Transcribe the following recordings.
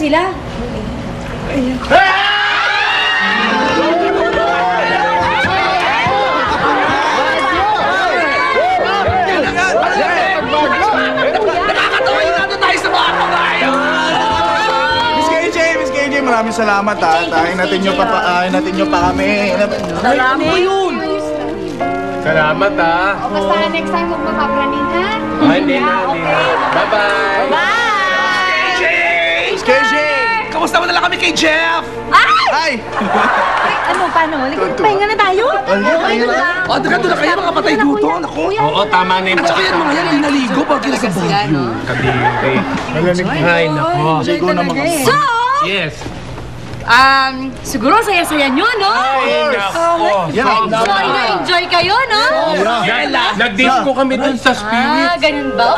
sila. Maraming salamat ha. Tahin natin nyo pa kami. Salamat po yun. Salamat ha. O, basta next time huwag magpapraning ha? Hindi na. Bye-bye. Bye! Miss KJ! Kamusta mo na lang kami kay Jeff? Ay! Ano, paano? Pahinga na tayo? Okay na lang. O, doon na kayo mga patay duto. Naku. Oo, tama na yung At saka yan mga yan, linaligo pag kila sa Baguio. kadiri. Malamig na. Ay, nako. Sigo naman kami. So, Yes. siguro saya-saya nyo, no? Ay, nako. Enjoy kayo, no? Nag-date ko kami dun sa Spirit. Ganun ba?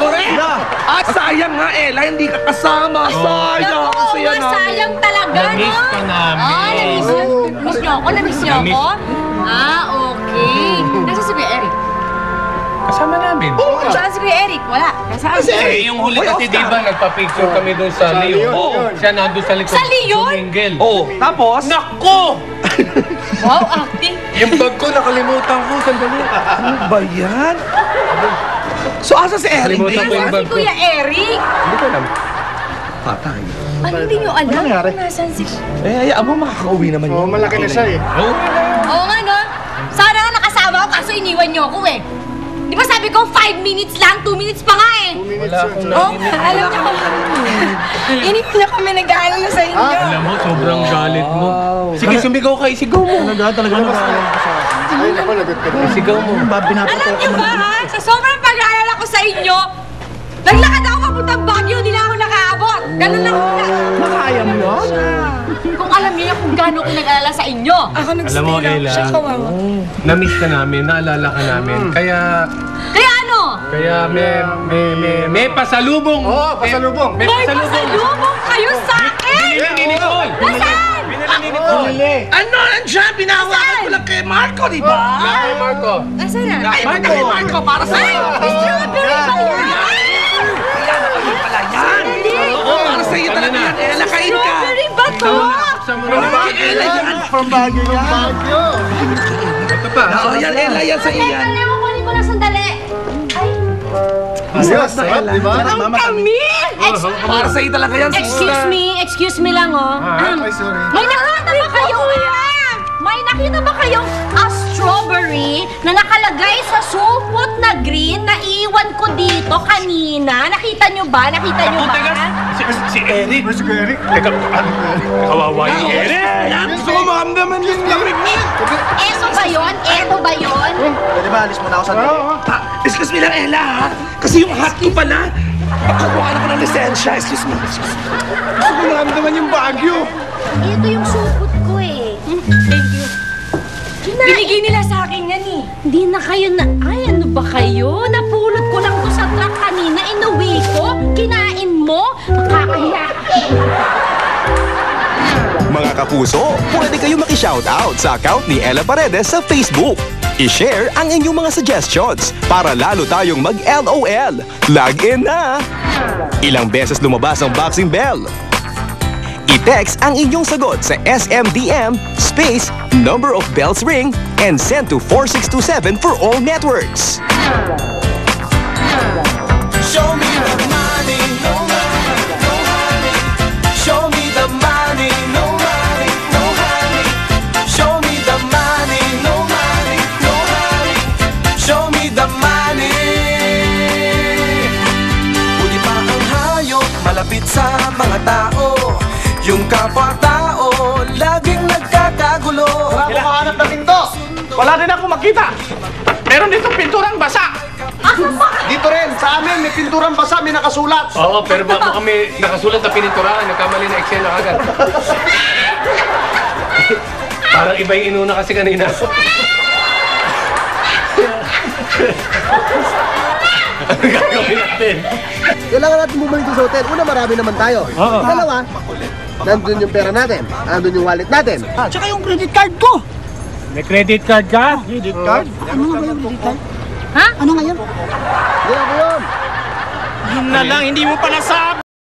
At sayang nga, Ella, hindi ka kasama. Sayang. Oo, Saya namin. sayang talaga, no? Na-miss ka namin. Na-miss nyo ako? Na-miss nyo ako? Okay. Nasa si Kuya Eric? Kasama namin. Saan si Kuya Eric? Wala. Nasaan? Yung huli kasi di ba nagpa-picture kami doon sa Leon? Siya nandun sa likod. Sa Leon? Sumingle. Tapos? Nako! Wow, acting. Yung bag ko nakalimutan ko. Sandali. Ano ba yan? So, asa si Eric? Kalimutan ko yung Nasaan bag si ko. Kuya Eric? Hindi ko alam. Patay. Ano hindi nyo alam? nangyari? Kung nasaan si... Hayaan mo, makakauwi naman yun. Malaki na siya eh. Oh. Oo nga, no? Sana nga nakasama ko kaso iniwan nyo ako eh. Di ba sabi ko 5 minutes lang? 2 minutes pa nga eh. 2 minutes Wala yun. akong Oo, narinig. alam niyo. Inip na kami nag-aalala sa inyo. Alam mo, sobrang galit mo. Sige, sumigaw ka. Isigaw mo. Talaga nag-aalala ko sa akin. Ay, naku, lagot ka na. Isigaw mo. Alam niyo ba ha? Sa sobrang pag-aalala ko sa inyo, naglakad ako papuntang Baguio, hindi na ako nakaabot. Ganun lang. Nakaya mo yun? Kung alam niyo kung gaano ko nag-aalala sa inyo. Ako Alam mo, Ella, na-miss ka namin, naalala ka namin. Kaya Kaya ano? may pasalubong. Oo, pasalubong. May May pasalubong. pasalubong kayo sa akin! Binili ni Nicole. Nasaan? Binili ni Nicole. Ano, nandiyan? Binahawakan ko lang kay Marco, di ba? Kay Marco. Nasaan na? Ay, kay Marco, para sa iyo. Strawberry ba yan? Yan, ako pala yan. Oo, para sa iyo talaga yan. Ella, kain ka. Strawberry ba to? Buksan mo na. Kay Ella yan. From Baguio yan. Ito pa. Oo, yan, Ella, yan sa iyo yan. Sandali mo, kunin ko lang sandali. Ay, Ayos, sarap, di ba? kami! Para sa iyo talaga yan. Excuse me lang, oh. Ay, sorry. May nakita ba kayong May nakita ba kayong strawberry na nakalagay sa supot na green na iwan ko dito kanina? Nakita nyo ba? Si Eric. Where's Eric? Teka, kawawa yung Eric. Yan, gusto ko makamdaman yung lamig niya. Eto ba yun? Eto ba yun? Pwede ba, alis mo na ako sa dali? Excuse me lang, Ella, ha? Kasi yung hat ko pala, pagkakuha na ko ng lisensya. Excuse me. Gusto ko makamdaman yung Baguio. Ito yung supot ko eh. Thank you. Binigay nila sa akin yan eh. Hindi na kayo na... Ay, ano ba kayo? Napulot ko lang to sa truck kanina. Inuwi ko. Kinain mo. Makakahiya ka. Mga kapuso, pwede kayo maki-shoutout sa account ni Ella Paredes sa Facebook. I-share ang inyong mga suggestions para lalo tayong mag-LOL. Log in na! Ilang beses lumabas ang boxing bell? I-text ang inyong sagot sa SMDM space number of bells ring and send to 4627 for all networks. Show me the money, no money, no honey. Show me the money, no money, no honey. Show me the money, no money, no honey. Show me the money. Buti pa ang hayop malapit sa mga tao. Yung kapwa-tao laging nagkakagulo. Wala akong mahanap na pinto. Wala din ako makita. Meron dito pinturang basa. Dito rin, sa amin may pinturang basa, may nakasulat. Oo, pero baka may nakasulat na pininturahan, nagkamali na eksena agad. Parang iba yung inuna kasi kanina. Ano gagawin natin? Kailangan natin bumalik sa hotel. Una, marami naman tayo. Dalawa, nandun yung pera natin. Nandun yung wallet natin. Tsaka yung credit card ko. May credit card ka? Credit card? Ano nga ba yung credit card? Ha? Ano nga yun? Hindi ako yun. Yun na lang, hindi mo pa nasabi.